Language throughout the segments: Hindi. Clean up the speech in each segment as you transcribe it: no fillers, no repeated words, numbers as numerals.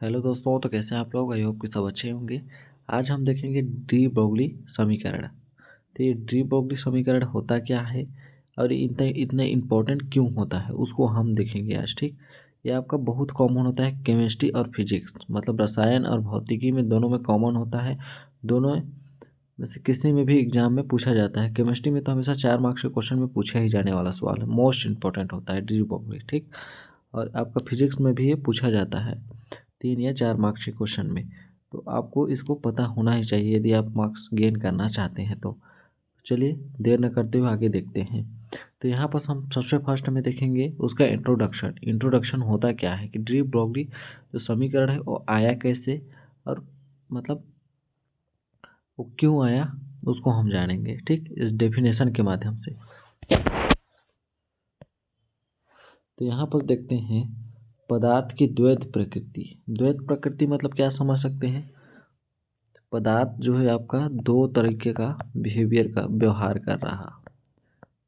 हेलो दोस्तों, तो कैसे हैं आप लोग। आई होप कि सब अच्छे होंगे। आज हम देखेंगे डी ब्रोगली समीकरण। तो ये डी ब्रोगली समीकरण होता क्या है और इतना इतना इम्पोर्टेंट क्यों होता है उसको हम देखेंगे आज। ठीक, ये आपका बहुत कॉमन होता है केमिस्ट्री और फिजिक्स, मतलब रसायन और भौतिकी में दोनों में कॉमन होता है। दोनों में से किसी में भी एग्जाम में पूछा जाता है। केमिस्ट्री में तो हमेशा 4 मार्क्स के क्वेश्चन में पूछा ही जाने वाला सवाल है, मोस्ट इंपॉर्टेंट होता है डी ब्रोगली। ठीक, और आपका फिजिक्स में भी ये पूछा जाता है 3 या 4 मार्क्स के क्वेश्चन में। तो आपको इसको पता होना ही चाहिए यदि आप मार्क्स गेन करना चाहते हैं तो। चलिए देर न करते हुए आगे देखते हैं। तो यहाँ पर हम सबसे फर्स्ट में देखेंगे उसका इंट्रोडक्शन। इंट्रोडक्शन होता क्या है कि डी ब्रोगली जो समीकरण है वो आया कैसे और मतलब वो क्यों आया उसको हम जानेंगे। ठीक, इस डेफिनेशन के माध्यम से। तो यहाँ पर देखते हैं पदार्थ की द्वैत प्रकृति। द्वैत प्रकृति मतलब क्या समझ सकते हैं। पदार्थ जो है आपका दो तरीके का बिहेवियर का व्यवहार कर रहा,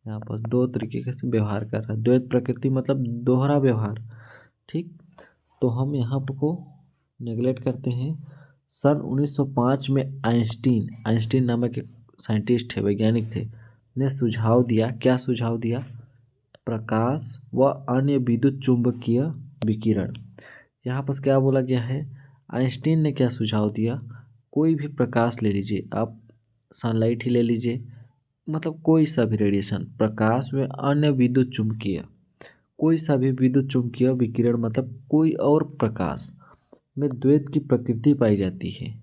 यहाँ पर दो तरीके से व्यवहार कर रहा है। द्वैत प्रकृति मतलब दोहरा व्यवहार। ठीक, तो हम यहाँ को नेगलेक्ट करते हैं। सन 1905 में आइंस्टीन आइंस्टीन नामक एक साइंटिस्ट थे, वैज्ञानिक थे, ने सुझाव दिया। क्या सुझाव दिया? प्रकाश व अन्य विद्युत चुंबकीय विकिरण। यहाँ पर क्या बोला गया है? आइंस्टीन ने क्या सुझाव दिया? कोई भी प्रकाश ले लीजिए आप, सनलाइट ही ले लीजिए, मतलब कोई सा भी रेडिएशन, प्रकाश में अन्य विद्युत चुंबकीय, कोई सा भी विद्युत चुंबकीय विकिरण मतलब कोई और प्रकाश में द्वैत की प्रकृति पाई जाती है।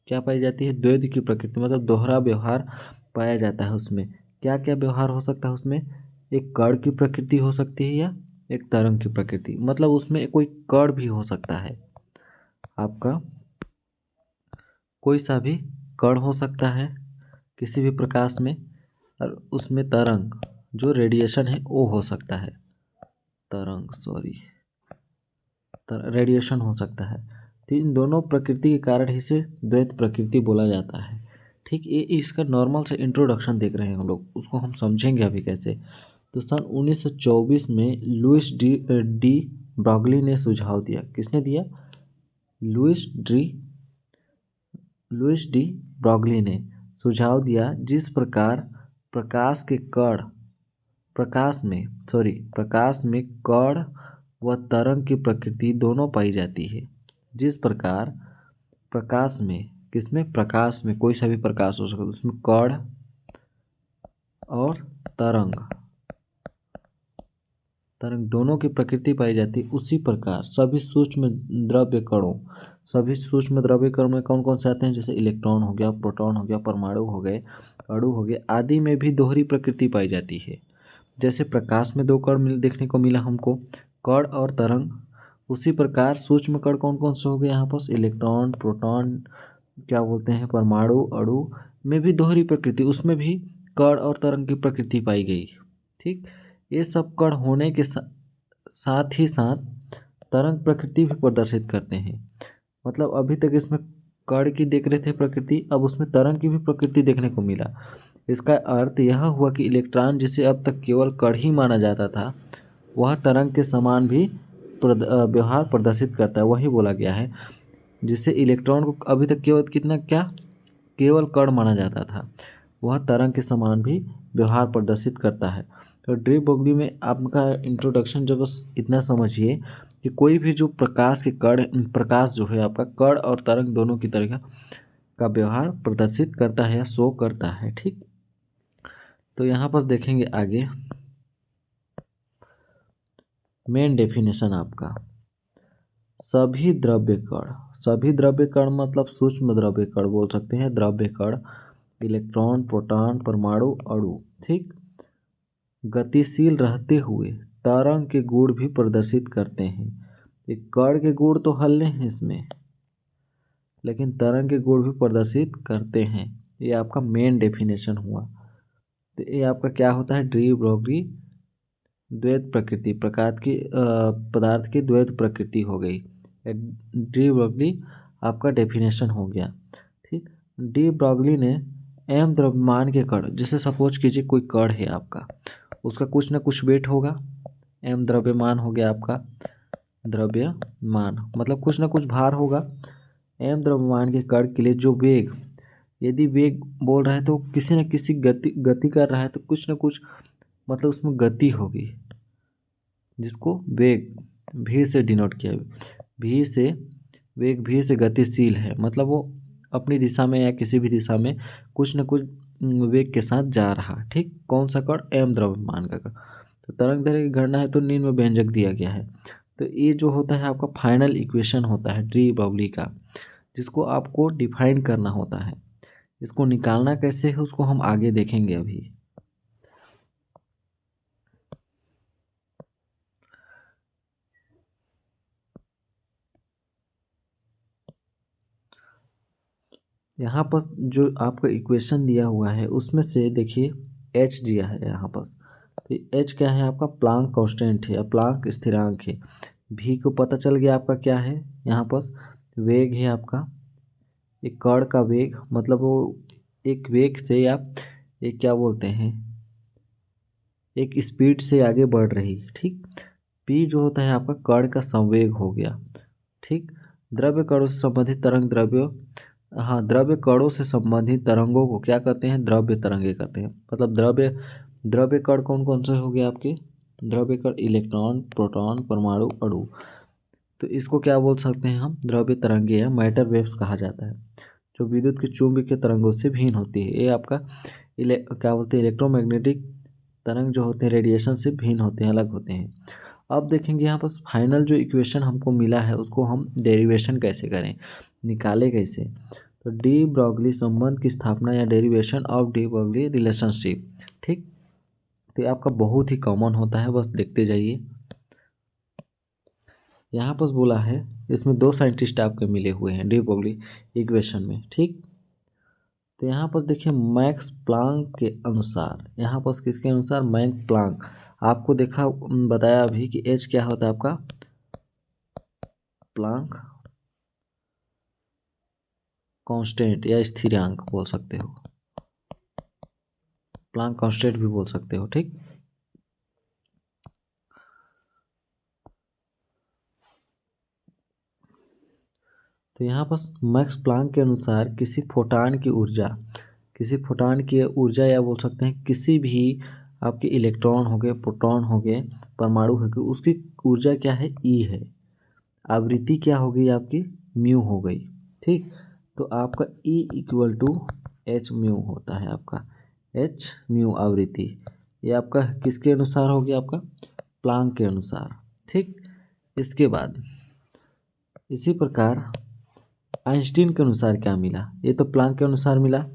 क्या पाई जाती है? द्वैत की प्रकृति, मतलब दोहरा व्यवहार पाया जाता है उसमें। क्या क्या व्यवहार हो सकता है उसमें? एक कण की प्रकृति हो सकती है या एक तरंग की प्रकृति, मतलब उसमें कोई कण भी हो सकता है आपका, कोई सा भी कण हो सकता है किसी भी प्रकाश में, और उसमें तरंग जो रेडिएशन है वो हो सकता है, तरंग सॉरी रेडिएशन हो सकता है। तो इन दोनों प्रकृति के कारण ही इसे द्वैत प्रकृति बोला जाता है। ठीक, ये इसका नॉर्मल से इंट्रोडक्शन देख रहे हैं हम लोग, उसको हम समझेंगे अभी कैसे। तो सन 1924 में डी ब्रोगली ने सुझाव दिया। किसने दिया? लुइस डी ब्रोगली ने सुझाव दिया जिस प्रकार प्रकाश के कण प्रकाश में कण व तरंग की प्रकृति दोनों पाई जाती है। जिस प्रकार प्रकाश में, किसमें? प्रकाश में, कोई सा भी प्रकाश हो सकता है, उसमें कण और तरंग दोनों की प्रकृति पाई जाती है, उसी प्रकार सभी सूक्ष्म द्रव्य कणों में कौन कौन से आते हैं? जैसे इलेक्ट्रॉन हो गया, प्रोटॉन हो गया, परमाणु हो गए, अणु हो गए, आदि में भी दोहरी प्रकृति पाई जाती है। जैसे प्रकाश में दो कण देखने को मिला हमको, कण और तरंग, उसी प्रकार सूक्ष्म कण कौन कौन से हो गए यहाँ पर? इलेक्ट्रॉन, प्रोटॉन, क्या बोलते हैं, परमाणु, अणु में भी दोहरी प्रकृति, उसमें भी कण और तरंग की प्रकृति पाई गई। ठीक, ये सब कण होने के साथ ही साथ तरंग प्रकृति भी प्रदर्शित करते हैं। मतलब अभी तक इसमें कण की देख रहे थे प्रकृति, अब उसमें तरंग की भी प्रकृति देखने को मिला। इसका अर्थ यह हुआ कि इलेक्ट्रॉन जिसे अब तक केवल कण ही माना जाता था, वह तरंग के समान भी व्यवहार प्रदर्शित करता है। वही बोला गया है, जिससे इलेक्ट्रॉन को अभी तक केवल कण माना जाता था, वह तरंग के समान भी व्यवहार प्रदर्शित करता है। तो डी ब्रोगली में आपका इंट्रोडक्शन जो बस इतना समझिए कि कोई भी जो प्रकाश जो है आपका कण और तरंग दोनों की तरह का व्यवहार प्रदर्शित करता है या शो करता है। ठीक, तो यहाँ पर देखेंगे आगे मेन डेफिनेशन आपका। सभी द्रव्य कण मतलब सूक्ष्म द्रव्य कण बोल सकते हैं, द्रव्य कण, इलेक्ट्रॉन, प्रोटॉन, परमाणु, अणु, ठीक, गतिशील रहते हुए तरंग के गुण भी प्रदर्शित करते हैं। एक कण के गुण तो हल्ले हैं इसमें, लेकिन तरंग के गुण भी प्रदर्शित करते हैं। ये आपका मेन डेफिनेशन हुआ। तो ये आपका क्या होता है? डी ब्रोगली द्वैत प्रकृति, पदार्थ की द्वैत प्रकृति हो गई। डी ब्रोगली आपका डेफिनेशन हो गया। ठीक, डी ब्रोगली ने एम द्रव्यमान के कण, जैसे सपोज कीजिए कोई कण है आपका, उसका कुछ ना कुछ वेट होगा, एम द्रव्यमान हो गया आपका, द्रव्यमान मतलब कुछ ना कुछ भार होगा। m द्रव्यमान के कण के लिए जो वेग, यदि वेग बोल रहा है तो किसी न किसी गति कर रहा है तो कुछ ना कुछ मतलब उसमें गति होगी, जिसको वेग v से डिनोट किया। v से वेग v से गतिशील है, मतलब वो अपनी दिशा में या किसी भी दिशा में कुछ न कुछ वेग के साथ जा रहा। ठीक, कौन सा कण? m द्रव्यमान का कण। तो तरंग दैर्घ्य की गणना है तो निम्न में व्यंजक दिया गया है। तो ये जो होता है आपका फाइनल इक्वेशन होता है डी ब्रॉगली का, जिसको आपको डिफाइन करना होता है। इसको निकालना कैसे है उसको हम आगे देखेंगे अभी। यहाँ पर जो आपका इक्वेशन दिया हुआ है उसमें से देखिए h दिया है यहाँ पर। तो h क्या है? आपका प्लांक कांस्टेंट है या प्लांक स्थिरांक है। v को पता चल गया आपका क्या है, यहाँ पर वेग है आपका, एक कण का वेग, मतलब वो एक वेग से या एक क्या बोलते हैं, एक स्पीड से आगे बढ़ रही। ठीक, p जो होता है आपका कण का संवेग हो गया। ठीक, द्रव्य कणों से संबंधित तरंग द्रव्य, हाँ, द्रव्य कणों से संबंधित तरंगों को क्या कहते हैं? द्रव्य तरंगे कहते हैं। मतलब द्रव्य कण कौन कौन से हो गए आपके? द्रव्य कण इलेक्ट्रॉन, प्रोटॉन, परमाणु, अणु। तो इसको क्या बोल सकते हैं हम? द्रव्य तरंगे या मैटर वेव्स कहा जाता है, जो विद्युत की चुंबकीय तरंगों से भिन्न होती है। ये आपका क्या बोलते हैं? इलेक्ट्रोमैग्नेटिक तरंग जो होते हैं रेडिएशन से भिन्न होते हैं, अलग होते हैं। अब देखेंगे यहाँ पर फाइनल जो इक्वेशन हमको मिला है उसको हम डेरिवेशन कैसे करें, निकाले कैसे। तो डी ब्रॉगली संबंध की स्थापना या derivation of de Broglie relationship. ठीक, तो ये आपका बहुत ही कॉमन होता है, बस देखते जाइए। यहाँ पर बोला है इसमें दो साइंटिस्ट आपके मिले हुए हैं डी ब्रॉगली इक्वेशन में। ठीक, तो यहाँ पर देखिए मैक्स प्लांक के अनुसार, यहाँ पर किसके अनुसार? Max Planck. आपको देखा बताया अभी कि एच क्या होता है आपका? प्लांक कांस्टेंट या स्थिरांक बोल सकते हो, प्लांक कांस्टेंट भी बोल सकते हो। ठीक, तो यहाँ पर मैक्स प्लांक के अनुसार किसी फोटान की ऊर्जा या बोल सकते हैं किसी भी आपके इलेक्ट्रॉन हो गए, प्रोटॉन हो गए, परमाणु हो गए, उसकी ऊर्जा क्या है? ई है। आवृत्ति क्या हो गई आपकी? म्यू हो गई। ठीक, तो आपका E equal to H mu होता है आपका, एच म्यू आवृत्ति। ये आपका किसके अनुसार हो गया? आपका प्लांक के अनुसार। ठीक, इसके बाद इसी प्रकार आइंस्टीन के अनुसार क्या मिला? ये तो प्लांक के अनुसार मिला,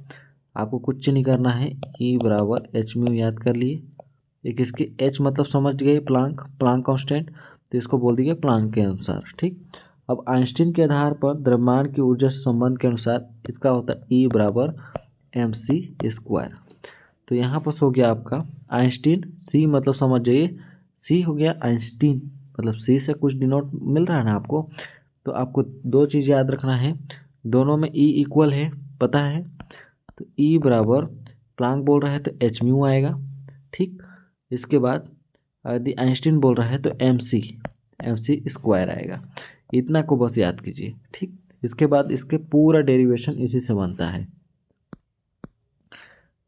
आपको कुछ नहीं करना है, ई बराबर एच म्यू याद कर लिए। एक इसकी एच मतलब समझ गए, प्लांक कांस्टेंट, तो इसको बोल दिए प्लांक के अनुसार। ठीक, अब आइंस्टीन के आधार पर द्रव्यमान की ऊर्जा से संबंध के अनुसार इसका होता है ई बराबर एम सी स्क्वायर। तो यहाँ पर हो गया आपका आइंस्टीन, सी मतलब समझ जाइए, सी हो गया आइंस्टीन, मतलब सी से कुछ डिनोट मिल रहा है ना आपको। तो आपको दो चीज़ याद रखना है, दोनों में ई इक्वल है पता है, तो ई बराबर प्लांक बोल रहा है तो एच म्यू आएगा। ठीक, इसके बाद यदि आइंस्टीन बोल रहा है तो एम सी स्क्वायर आएगा। इतना को बस याद कीजिए। ठीक, इसके बाद इसके पूरा डेरिवेशन इसी से बनता है।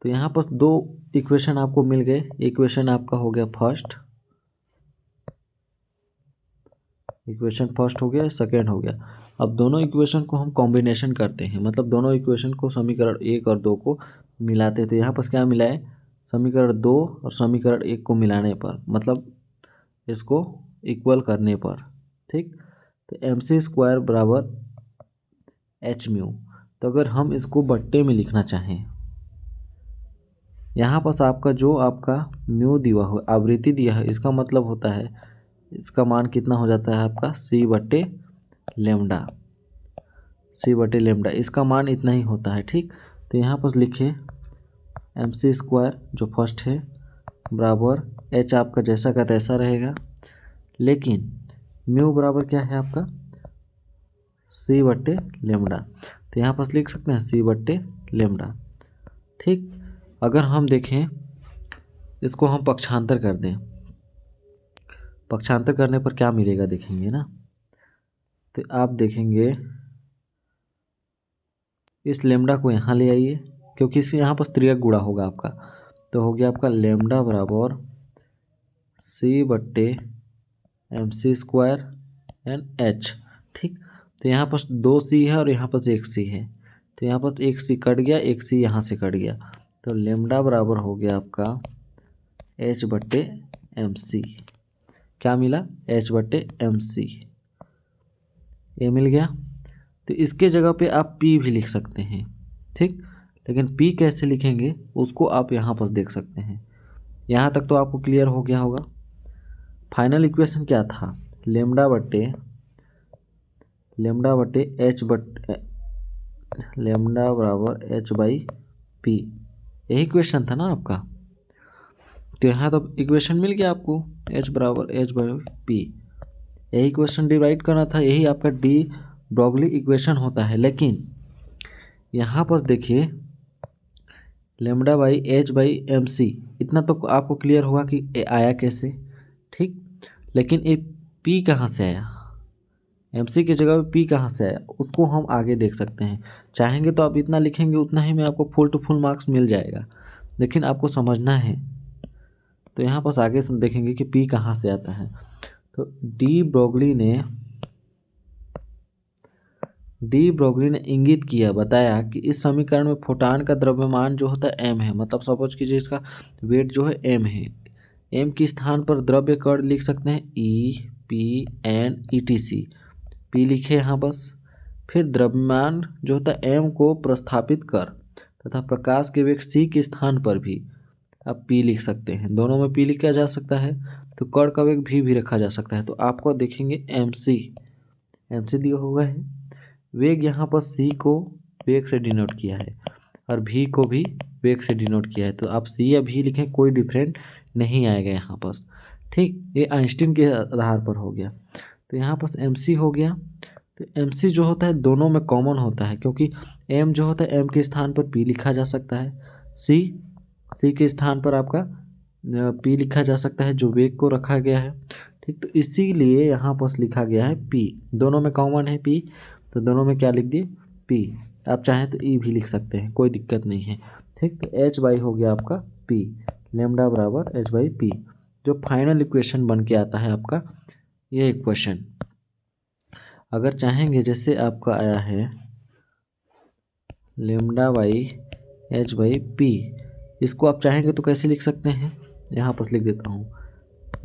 तो यहाँ पर दो इक्वेशन आपको मिल गए, इक्वेशन आपका हो गया फर्स्ट, इक्वेशन फर्स्ट हो गया, सेकेंड हो गया। अब दोनों इक्वेशन को हम कॉम्बिनेशन करते हैं, मतलब दोनों इक्वेशन को समीकरण 1 और 2 को मिलाते हैं। तो यहाँ पर क्या मिला है? समीकरण 2 और समीकरण 1 को मिलाने पर, मतलब इसको इक्वल करने पर। ठीक, तो एम सी स्क्वायर बराबर एच म्यू। तो अगर हम इसको बट्टे में लिखना चाहें, यहाँ पर आपका जो आपका म्यू दिया हो, आवृत्ति दिया है, इसका मतलब होता है इसका मान कितना हो जाता है आपका? सी बट्टे लेमडा, इसका मान इतना ही होता है। ठीक, तो यहाँ पर लिखिए एम सी स्क्वायर जो फर्स्ट है बराबर एच आपका जैसा का तैसा रहेगा, लेकिन म्यू बराबर क्या है आपका? सी बट्टे लेमडा। तो यहाँ पर लिख सकते हैं सी बट्टे लेमडा। ठीक, अगर हम देखें इसको हम पक्षांतर कर दें पक्षांतर करने पर क्या मिलेगा देखेंगे ना। तो आप देखेंगे इस लेमडा को यहाँ ले आइए, क्योंकि इससे यहाँ पर त्रियक गुणा होगा आपका, तो हो गया आपका लेमडा बराबर c/mc² एंड h। ठीक, तो यहाँ पर 2c है और यहाँ पर 1c है, तो यहाँ पर 1c कट गया, 1c यहाँ से कट गया, तो लेमडा बराबर हो गया आपका h/mc। क्या मिला? h/mc, ये मिल गया। तो इसके जगह पे आप p भी लिख सकते हैं, ठीक, लेकिन p कैसे लिखेंगे उसको आप यहाँ पर देख सकते हैं। यहाँ तक तो आपको क्लियर हो गया होगा। फाइनल इक्वेशन क्या था? लेमडा बटे लेमडा बराबर h/p, यही इक्वेशन था ना आपका। तो यहाँ तो इक्वेशन मिल गया आपको, h बराबर h/p, यही इक्वेशन डिवाइड करना था, यही आपका डी ब्रोगली इक्वेशन होता है। लेकिन यहाँ पर देखिए λ/h/mc, इतना तो आपको क्लियर होगा कि आया कैसे, ठीक, लेकिन ये p कहाँ से आया, mc की जगह पे p कहाँ से आया उसको हम आगे देख सकते हैं। चाहेंगे तो आप इतना लिखेंगे उतना ही में आपको फुल टू फुल मार्क्स मिल जाएगा, लेकिन आपको समझना है। तो यहाँ पर आगे देखेंगे कि p कहाँ से आता है। तो डी ब्रोगली ने इंगित किया, बताया कि इस समीकरण में फोटॉन का द्रव्यमान जो होता है m है, मतलब सपोज कीजिए इसका वेट जो है m है, m के स्थान पर द्रव्य कण लिख सकते हैं E, P, N, etc। P लिखे यहाँ बस, फिर द्रव्यमान जो होता है m को प्रतिस्थापित कर तथा प्रकाश के वेग c के स्थान पर भी आप p लिख सकते हैं। दोनों में p लिखा जा सकता है, तो कण का वेग v भी रखा जा सकता है। तो आपको देखेंगे mc दिया हुआ है, वेग यहाँ पर c को वेग से डिनोट किया है और v को भी वेग से डिनोट किया है, तो आप c या v लिखें, कोई डिफरेंट नहीं आएगा यहाँ पर, ठीक। ये आइंस्टीन के आधार पर हो गया। तो यहाँ पर mc हो गया। तो mc जो होता है दोनों में कॉमन होता है, क्योंकि m जो होता है m के स्थान पर p लिखा जा सकता है, c के स्थान पर आपका p लिखा जा सकता है जो वेग को रखा गया है, ठीक। तो इसीलिए यहाँ पर लिखा गया है p, दोनों में कॉमन है p, तो दोनों में क्या लिख दिए p। आप चाहें तो e भी लिख सकते हैं, कोई दिक्कत नहीं है, ठीक। तो h हो गया आपका p, लेमडा बराबर h/p, जो फाइनल इक्वेशन बन के आता है आपका ये इक्वेशन। अगर चाहेंगे जैसे आपका आया है λ/h/p, इसको आप चाहेंगे तो कैसे लिख सकते हैं, यहाँ पर लिख देता हूँ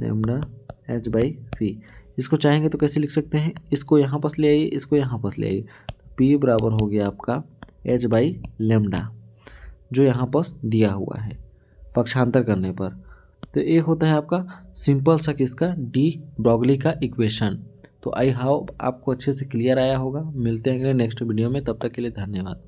λ/h/p, इसको चाहेंगे तो कैसे लिख सकते हैं, इसको यहाँ पर ले आइए, इसको यहाँ पर ले आइए, p बराबर हो गया आपका h/λ, जो यहाँ पर दिया हुआ है पक्षांतर करने पर। तो ये होता है आपका सिंपल सा किसका, डी ब्रोगली का इक्वेशन। तो आई होप आपको अच्छे से क्लियर आया होगा। मिलते हैं अगले नेक्स्ट वीडियो में, तब तक के लिए धन्यवाद।